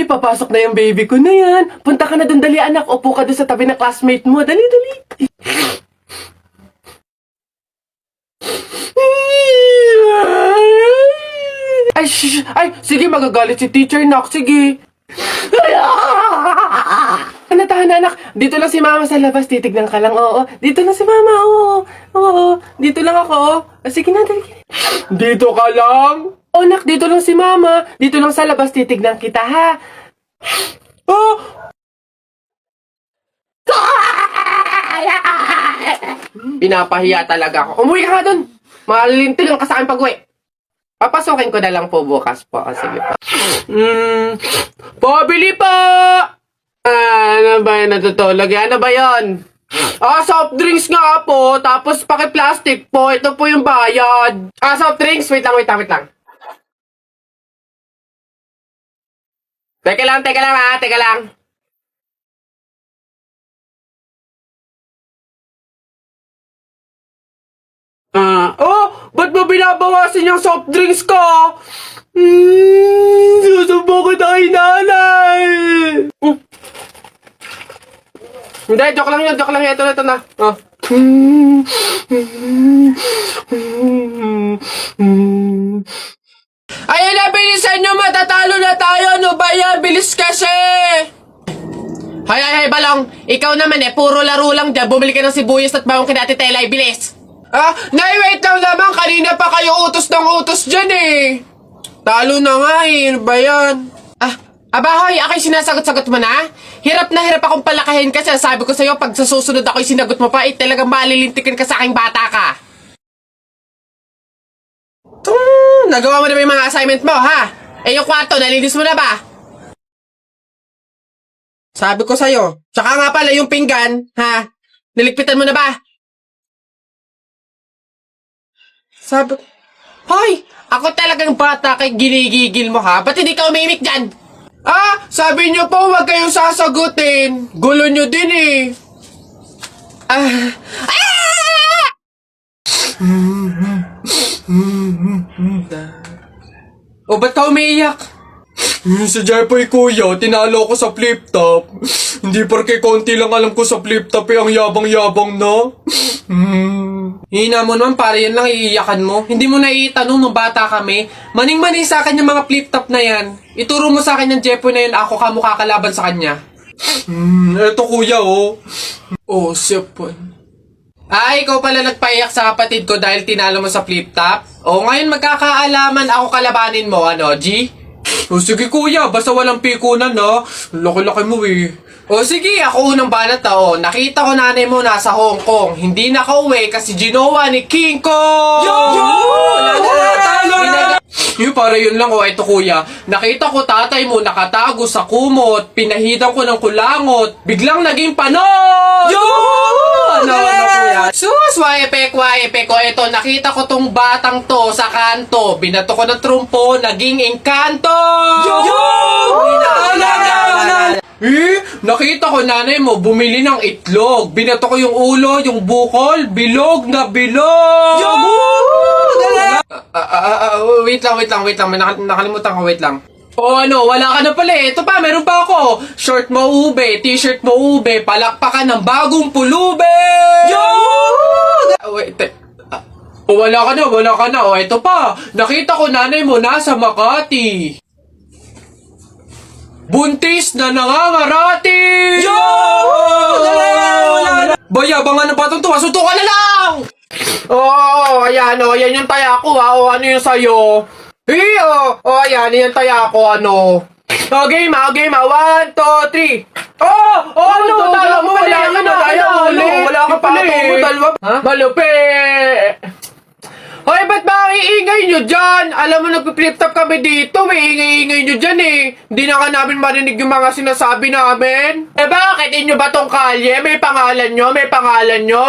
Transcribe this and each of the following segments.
papasok na yung baby ko na yan. Punta ka na dun, dali anak. Upo ka dun sa tabi ng classmate mo. Dali, dali. Ay, shh! Ay, sige, magagalit si teacher, nak. Sige. Tahan anak. Dito lang si mama sa labas. Titignan ka lang, oo. Dito lang si mama, oo. Oo, dito lang ako. Sige na, dali. Dito ka lang? Oh, nak, dito lang si mama. Dito lang sa labas. Titignan kita, ha? Oh! Pinapahiya talaga ako. Umuwi ka nga dun. Malilintil lang ka sa akin pag-uwi. Papasukin ko na lang po bukas po. O, sige po. Pabili po! Ano ba yun? Natutulog? Ano ba yun? Soft drinks nga po. Tapos paki-plastic po. Ito po yung bayad. Soft drinks. Wait lang. Teka lang ha. Teka lang. Ba't mo binabawasan yung soft drinks ko? Susubo ko na kay nanay. Hindi, joke lang yun. Ito na. Oh. Ayun na, bilisan nyo, matatalo na tayo. Ano ba yan? Bilis kasi. Hay, Balong. Ikaw naman puro laro lang dyan. Bumili ka ng sibuyas at bawang kina Ate Tela, bilis. Nay, wait lang naman. Kanina pa kayo utos ng utos dyan Talo na nga Ano ba yan? Abahoy, ako'y sinasagot-sagot mo na? Hirap na hirap akong palakahin kasi sabi ko sa'yo, pag sa susunod ako'y sinagot mo pa, talagang malilintikin ka sa aking bata ka. Nagawa mo na ba yung mga assignment mo, ha? Yung kwarto, nalinis mo na ba? Sabi ko sa'yo. Tsaka nga pala yung pinggan, ha? Niligpitan mo na ba? Sabi ko, hoy! Ako talagang bata kay ginigigil mo, ha? Ba't hindi ka umimik dyan? Sabi niyo po huwag kayong sasagutin. Gulo niyo din ba't ka umiiyak? Si Jeffoy kuya, tinalo ko sa flip top. Hindi porke konti lang alam ko sa flip top ang yabang-yabang na. Hina mo naman, para yan lang iiyakan mo. Hindi mo na itanong nung bata kami. Maning-maning sa akin yung mga flip top na yan. Ituro mo sa akin yung Jeffoy na yun, ako kamukha kalaban sa kanya. Eto kuya sipon. Ikaw pala nagpaiyak sa kapatid ko dahil tinalo mo sa flip top? Ngayon magkakaalaman ako kalabanin mo, G? Sige kuya, basta walang pikunan Laki-laki mo sige, ako unang banat nakita ko nanay mo nasa Hong Kong. Hindi nakauwi kasi ginawa ni King Kong! Para yun lang ito kuya. Nakita ko tatay mo nakatago sa kumot. Pinahidan ko ng kulangot. Biglang naging panon! Kuya? Sus, waepek. Ito, nakita ko tong batang to sa kanto. Binato ko ng trumpo, naging engkanto! Nakita ko nanay mo bumili ng itlog. Binato ko yung ulo, yung bukol, bilog na bilog! Wait lang. May nakalimutan ko, wait lang. Wala ka na pala Ito pa, meron pa ako. Short mo ube, t-shirt mo ube, palakpakan ng bagong pulube! Wala ka na. Ito pa, nakita ko nanay mo nasa Makati. Buntis na nangangarati! Bayabangan ng batang tuwa, suntukan na lang! Ayan yung taya ko ano yung sayo? Ayan yung taya ko game 1, 2, 3. Tala mo, wala ka na. Wala ka pala Malupi! Hoy, ba't ba ang iingay nyo dyan? Alam mo, nagpi-flip top kami dito. May ingay-ingay nyo dyan Hindi na ka namin marinig yung mga sinasabi namin. Bakit? Inyo ba tong kalye? May pangalan nyo,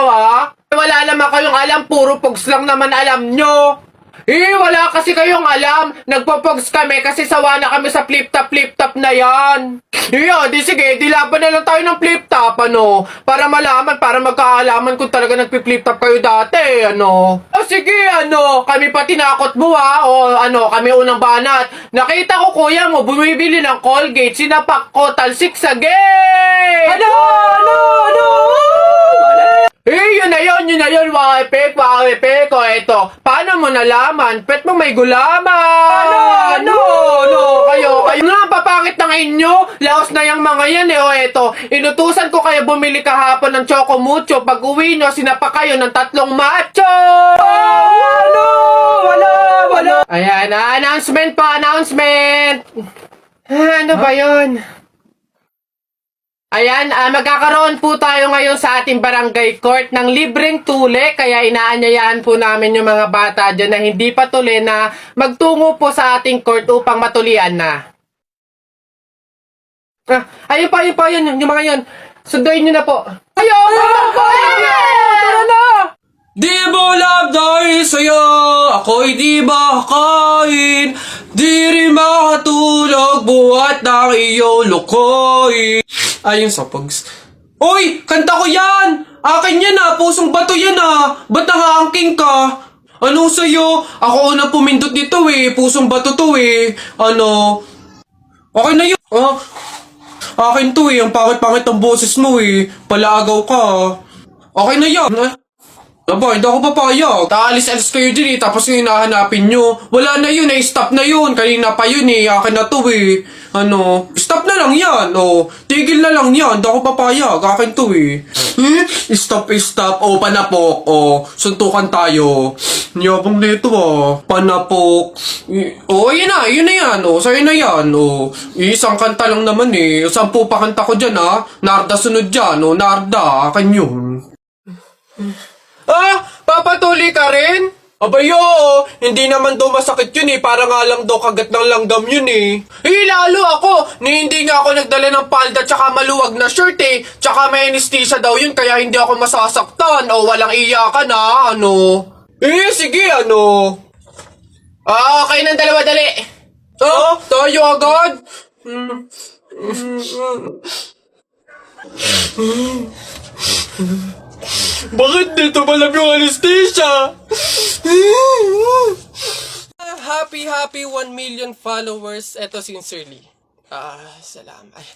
ha? Wala naman kayong alam. Puro pogs lang naman alam nyo. Wala kasi kayong alam. Nagpo-pogs kami kasi sawa na kami sa flip top na yan. Iya, di sige, di laban na lang tayo ng flip top, ano? Para malaman, para magkaalaman kung talaga nagpi-flip top kayo dati, ano? O sige, ano, kami pa tinakot mo o ano, kami unang banat. Nakita ko kuya mo, bumibili ng Colgate, sinapak ko, talsik sa gate! Ano? Yun na yun, wapek, o eto, paano mo nalaman? Pet mo may gulaman! Kayo nga, papangit ng inyo, laos na yung mga yan o eto, inutusan ko kayo bumili kahapon ng Choco Mucho, pag uwi nyo, sinapa kayo ng 3 macho! Wala! Ayan, announcement po, announcement! Ano ba yun? Ayan, magkakaroon po tayo ngayon sa ating barangay court ng libreng tuli, kaya inaanyayahan po namin yung mga bata dyan na hindi pa tuli na magtungo po sa ating court upang matulian na. Ayun pa, yung mga yun. Sunduin nyo na po. Ayun! Tara na! Di mo love dahil sa'yo, ako'y di makakain. Di rin makatulog, buhat ng iyong lukoy. Ayun sa pags. Uy! Kanta ko yan! Akin yan pusong bato yan ba't nangaangking ka? Ano sa'yo? Ako unang pumindot dito pusong bato to Ano? Okay na yun. Akin to ang pangit-pangit ang boses mo Palaagaw ka Okay na yan. Aba, hindi ako papayag. Taalis-alis kayo din tapos yung hinahanapin nyo. Wala na yun stop na yun. Kanina pa yun akin na to Ano, stop na lang yan tigil na lang yan. Hindi ako papayag. Akin to Stop. Panapok. Suntukan tayo. Niyabang nito Panapok. Yun na yan sa'yo na yan isang kanta lang naman 10 pa kanta ko dyan Narda sunod dyan Narda, akin yun. Papatuloy ka rin? Abay, hindi naman daw masakit yun para nga lang daw kagat ng langgam yun lalo ako, hindi nga ako nagdala ng palda tsaka maluwag na shirt tsaka may anesthesia daw yun kaya hindi ako masasaktan walang iyakan ano. Sige okay ng dalawa, dali. Tayo agad? Bakit dito malam yung anesthesia? Happy 1 million followers. Eto sincerely. Salamat.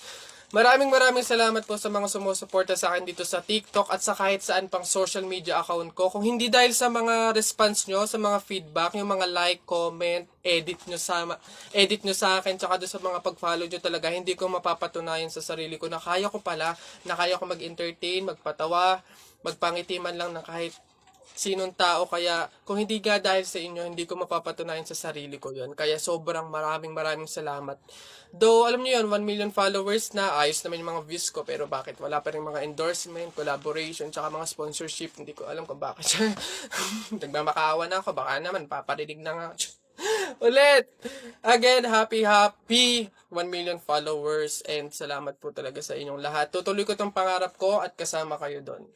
Maraming salamat po sa mga sumusuporta sa akin dito sa TikTok at sa kahit saan pang social media account ko. Kung hindi dahil sa mga response nyo, sa mga feedback, yung mga like, comment, edit nyo sa akin, tsaka doon sa mga pag-follow nyo talaga, hindi ko mapapatunayan sa sarili ko na kaya ko mag-entertain, magpatawa, magpangiti man lang ng kahit sinong tao. Kaya kung hindi nga dahil sa inyo, hindi ko mapapatunayan sa sarili ko yun. Kaya sobrang maraming salamat. Though, alam niyo yun, 1 million followers na, ayos naman yung mga views ko, pero bakit wala pa rin mga endorsement, collaboration, tsaka mga sponsorship, hindi ko alam kung bakit. Nagmamakaawa na ako, baka naman, paparinig na nga. Ulit! Again, happy 1 million followers, and salamat po talaga sa inyong lahat. Tutuloy ko tong pangarap ko at kasama kayo doon.